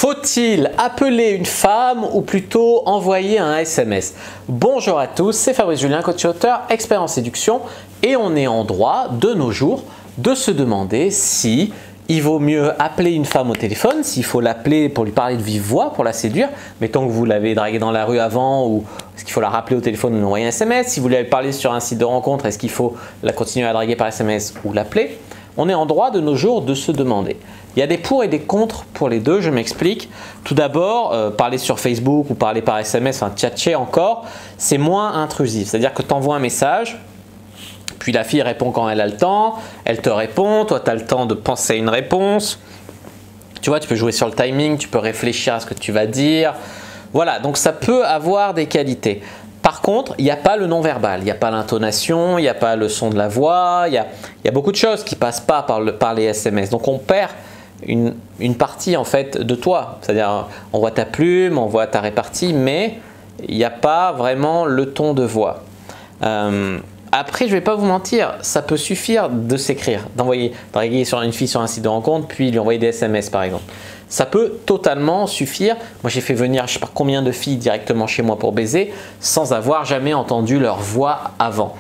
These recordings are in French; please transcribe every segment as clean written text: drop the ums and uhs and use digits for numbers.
Faut-il appeler une femme ou plutôt envoyer un SMS? Bonjour à tous, c'est Fabrice Julien, coach et auteur, expert en séduction, et on est en droit de nos jours de se demander si il vaut mieux appeler une femme au téléphone, s'il faut l'appeler pour lui parler de vive voix, pour la séduire, mettons que vous l'avez draguée dans la rue avant, ou est-ce qu'il faut la rappeler au téléphone ou lui envoyer un SMS? Si vous lui avez parlé sur un site de rencontre, est-ce qu'il faut la continuer à draguer par SMS ou l'appeler? On est en droit de nos jours de se demander. Il y a des pour et des contre pour les deux, je m'explique. Tout d'abord, parler sur Facebook ou parler par SMS, enfin tchatcher encore, c'est moins intrusif. C'est-à-dire que tu envoies un message, puis la fille répond quand elle a le temps, elle te répond, toi tu as le temps de penser à une réponse. Tu vois, tu peux jouer sur le timing, tu peux réfléchir à ce que tu vas dire. Voilà, donc ça peut avoir des qualités. Par contre, il n'y a pas le non-verbal, il n'y a pas l'intonation, il n'y a pas le son de la voix, il y a beaucoup de choses qui ne passent pas par les SMS. Donc on perd une partie en fait de toi. C'est-à-dire on voit ta plume, on voit ta répartie, mais il n'y a pas vraiment le ton de voix. Après, je ne vais pas vous mentir, ça peut suffire de s'écrire, draguer sur une fille sur un site de rencontre, puis lui envoyer des SMS par exemple. Ça peut totalement suffire. Moi, j'ai fait venir je ne sais pas combien de filles directement chez moi pour baiser sans avoir jamais entendu leur voix avant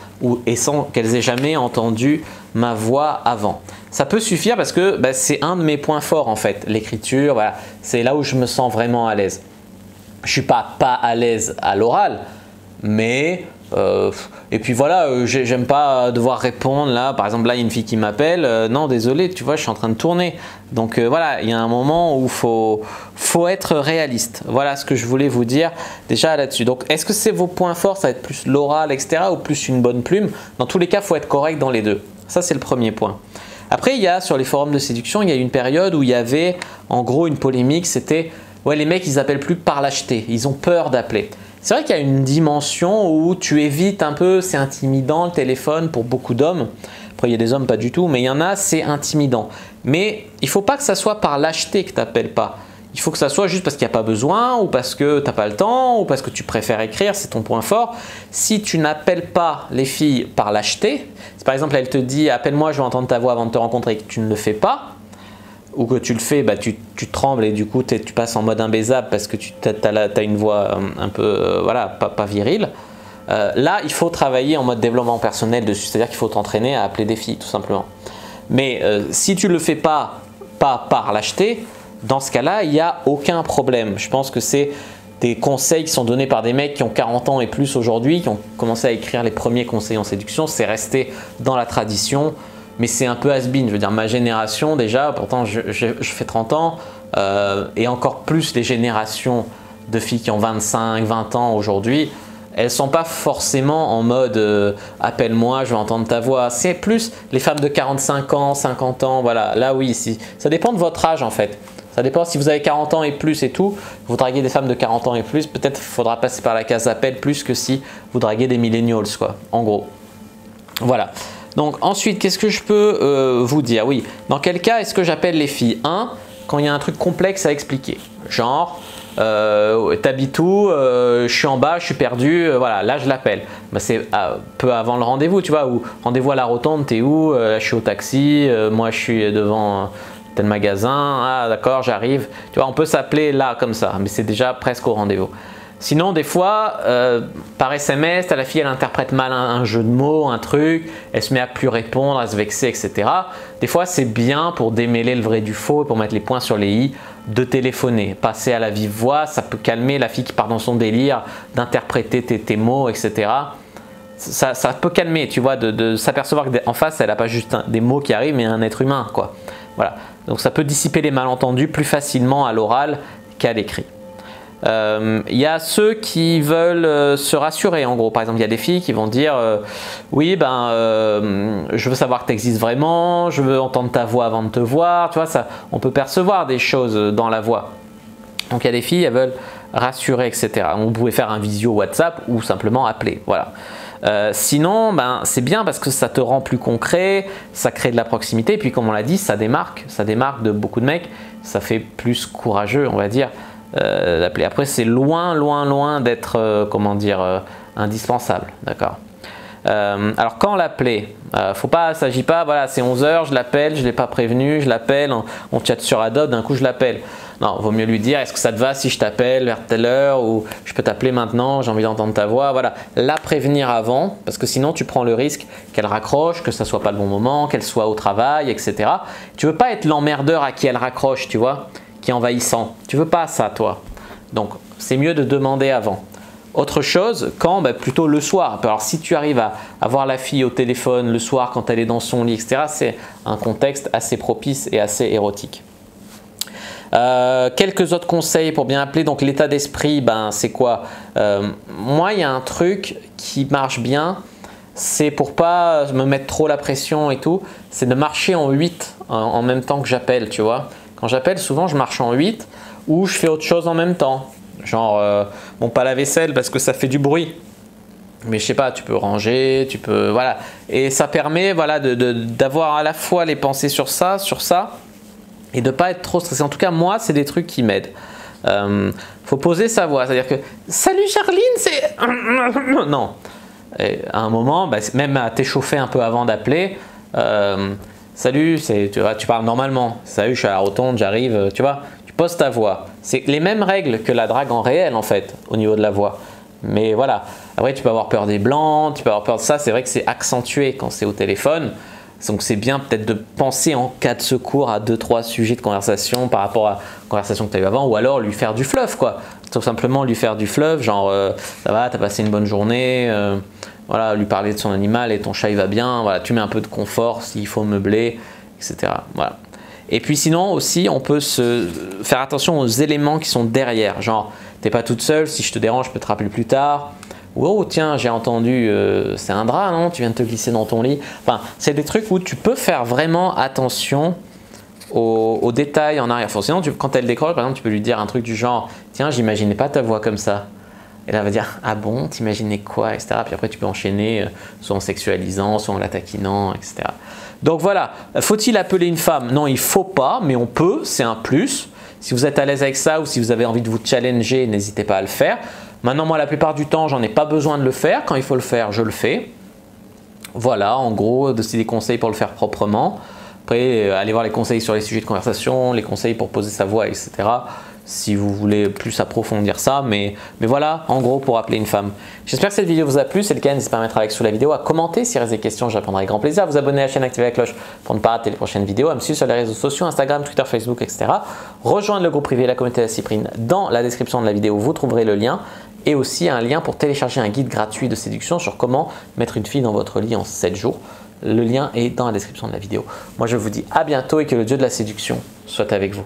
et sans qu'elles aient jamais entendu ma voix avant. Ça peut suffire parce que c'est un de mes points forts en fait, l'écriture. Voilà, c'est là où je me sens vraiment à l'aise. Je ne suis pas à l'aise à l'oral, mais et puis voilà, j'aime pas devoir répondre là. Par exemple, là, il y a une fille qui m'appelle. Non, désolé, tu vois, je suis en train de tourner. Donc voilà, il y a un moment où faut être réaliste. Voilà ce que je voulais vous dire déjà là-dessus. Donc, est-ce que c'est vos points forts? Ça va être plus l'oral, etc. ou plus une bonne plume? Dans tous les cas, il faut être correct dans les deux. Ça, c'est le premier point. Après, il y a sur les forums de séduction, il y a une période où il y avait en gros une polémique. C'était ouais, les mecs, ils appellent plus par lâcheté. Ils ont peur d'appeler. C'est vrai qu'il y a une dimension où tu évites un peu, c'est intimidant le téléphone pour beaucoup d'hommes. Après, il y a des hommes pas du tout, mais il y en a, c'est intimidant. Mais il ne faut pas que ça soit par lâcheté que tu n'appelles pas. Il faut que ça soit juste parce qu'il n'y a pas besoin, ou parce que tu n'as pas le temps, ou parce que tu préfères écrire, c'est ton point fort. Si tu n'appelles pas les filles par lâcheté, si par exemple elle te dit « appelle-moi, je veux entendre ta voix avant de te rencontrer » et que tu ne le fais pas, ou que tu le fais, tu trembles et du coup tu passes en mode imbaisable parce que tu as une voix un peu voilà, pas virile. Là, il faut travailler en mode développement personnel dessus, c'est-à-dire qu'il faut t'entraîner à appeler des filles tout simplement. Mais si tu ne le fais pas par lâcheté, dans ce cas-là, il n'y a aucun problème. Je pense que c'est des conseils qui sont donnés par des mecs qui ont 40 ans et plus aujourd'hui, qui ont commencé à écrire les premiers conseils en séduction. C'est resté dans la tradition. Mais c'est un peu has-been, je veux dire ma génération déjà, pourtant je fais 30 ans et encore plus les générations de filles qui ont 25, 20 ans aujourd'hui, elles ne sont pas forcément en mode appelle-moi, je veux entendre ta voix. C'est plus les femmes de 45 ans, 50 ans, voilà, là oui, ça dépend de votre âge en fait. Ça dépend si vous avez 40 ans et plus et tout, vous draguez des femmes de 40 ans et plus, peut-être il faudra passer par la case appel plus que si vous draguez des millennials quoi, en gros. Voilà. Donc ensuite, qu'est-ce que je peux vous dire? Oui, dans quel cas est-ce que j'appelle les filles? Quand il y a un truc complexe à expliquer. Genre, t'habites où? Je suis en bas, je suis perdu, voilà, là je l'appelle. C'est peu avant le rendez-vous, tu vois, ou rendez-vous à la rotonde, t'es où? Je suis au taxi, moi je suis devant tel magasin, ah d'accord, j'arrive. Tu vois, on peut s'appeler là comme ça, mais c'est déjà presque au rendez-vous. Sinon, des fois, par SMS, la fille elle interprète mal un jeu de mots, un truc, elle se met à plus répondre, à se vexer, etc. Des fois, c'est bien pour démêler le vrai du faux, pour mettre les points sur les i, de téléphoner. Passer à la vive voix, ça peut calmer la fille qui part dans son délire, d'interpréter tes mots, etc. Ça peut calmer, tu vois, de s'apercevoir qu'en face, elle n'a pas juste des mots qui arrivent, mais un être humain, quoi. Voilà. Donc, ça peut dissiper les malentendus plus facilement à l'oral qu'à l'écrit. Il y a ceux qui veulent se rassurer en gros. Par exemple, il y a des filles qui vont dire oui, je veux savoir que tu existes vraiment, je veux entendre ta voix avant de te voir. Tu vois, on peut percevoir des choses dans la voix. Donc il y a des filles, elles veulent rassurer, etc. On pouvait faire un visio WhatsApp ou simplement appeler. Voilà. Sinon, c'est bien parce que ça te rend plus concret, ça crée de la proximité. Et puis comme on l'a dit, ça démarque de beaucoup de mecs. Ça fait plus courageux, on va dire. D'appeler. Après, c'est loin d'être, comment dire, indispensable, d'accord. Alors quand l'appeler, s'agit pas, voilà, c'est 11 h, je l'appelle, je ne l'ai pas prévenu, je l'appelle, on chatte sur Adobe, d'un coup je l'appelle. Non, vaut mieux lui dire, est-ce que ça te va si je t'appelle vers telle heure ou je peux t'appeler maintenant, j'ai envie d'entendre ta voix. Voilà, la prévenir avant parce que sinon tu prends le risque qu'elle raccroche, que ça soit pas le bon moment, qu'elle soit au travail, etc. Tu veux pas être l'emmerdeur à qui elle raccroche, tu vois, qui est envahissant. Tu veux pas ça, toi. Donc, c'est mieux de demander avant. Autre chose, quand plutôt le soir. Alors si tu arrives à avoir la fille au téléphone le soir quand elle est dans son lit, etc., c'est un contexte assez propice et assez érotique. Quelques autres conseils pour bien appeler. Donc l'état d'esprit, c'est quoi? Moi, il y a un truc qui marche bien, c'est pour pas me mettre trop la pression et tout, c'est de marcher en 8 en même temps que j'appelle, tu vois. Quand j'appelle, souvent je marche en 8 ou je fais autre chose en même temps. Genre, bon, pas la vaisselle parce que ça fait du bruit. Mais je sais pas, tu peux ranger, tu peux, voilà. Et ça permet, voilà, d'avoir à la fois les pensées sur ça, et de pas être trop stressé. En tout cas, moi, c'est des trucs qui m'aident. Faut poser sa voix, c'est-à-dire que « Salut Charline, c'est… » Non. Et à un moment, même à t'échauffer un peu avant d'appeler, salut, tu parles normalement. Salut, je suis à la rotonde, j'arrive, tu vois. Tu poses ta voix. C'est les mêmes règles que la drague en réel, en fait, au niveau de la voix. Mais voilà. Après, tu peux avoir peur des blancs, tu peux avoir peur de ça. C'est vrai que c'est accentué quand c'est au téléphone. Donc, c'est bien peut-être de penser en cas de secours à 2-3 sujets de conversation par rapport à la conversation que tu as eu avant, ou alors lui faire du fluff, quoi. Tout simplement lui faire du fluff, genre ça va, tu as passé une bonne journée, voilà, lui parler de son animal et ton chat il va bien, voilà, tu mets un peu de confort s'il faut meubler, etc. Voilà. Et puis sinon aussi, on peut se faire attention aux éléments qui sont derrière, genre t'es pas toute seule, si je te dérange, je peux te rappeler plus tard. Oh tiens, j'ai entendu, c'est un drap, non? Tu viens de te glisser dans ton lit. Enfin, c'est des trucs où tu peux faire vraiment attention aux détails en arrière. Sinon, quand elle décroche, par exemple, tu peux lui dire un truc du genre « Tiens, j'imaginais pas ta voix comme ça ». Et là, elle va dire « Ah bon, t'imaginais quoi ?» etc. Puis après, tu peux enchaîner, soit en sexualisant, soit en la taquinant, etc. Donc voilà, faut-il appeler une femme? Non, il ne faut pas, mais on peut, c'est un plus. Si vous êtes à l'aise avec ça ou si vous avez envie de vous challenger, n'hésitez pas à le faire. Maintenant, moi, la plupart du temps, j'en ai pas besoin de le faire. Quand il faut le faire, je le fais. Voilà, en gros, c'est des conseils pour le faire proprement. Après, allez voir les conseils sur les sujets de conversation, les conseils pour poser sa voix, etc. Si vous voulez plus approfondir ça. Mais voilà, en gros, pour appeler une femme. J'espère que cette vidéo vous a plu. Si c'est le cas, n'hésitez pas à mettre un like sous la vidéo, à commenter s'il reste des questions, je répondrai avec grand plaisir. À vous abonner à la chaîne, activer la cloche pour ne pas rater les prochaines vidéos. À me suivre sur les réseaux sociaux, Instagram, Twitter, Facebook, etc. Rejoindre le groupe privé, la communauté de la Cyprine. Dans la description de la vidéo, vous trouverez le lien. Et aussi un lien pour télécharger un guide gratuit de séduction sur comment mettre une fille dans votre lit en 7 jours. Le lien est dans la description de la vidéo. Moi, je vous dis à bientôt et que le dieu de la séduction soit avec vous.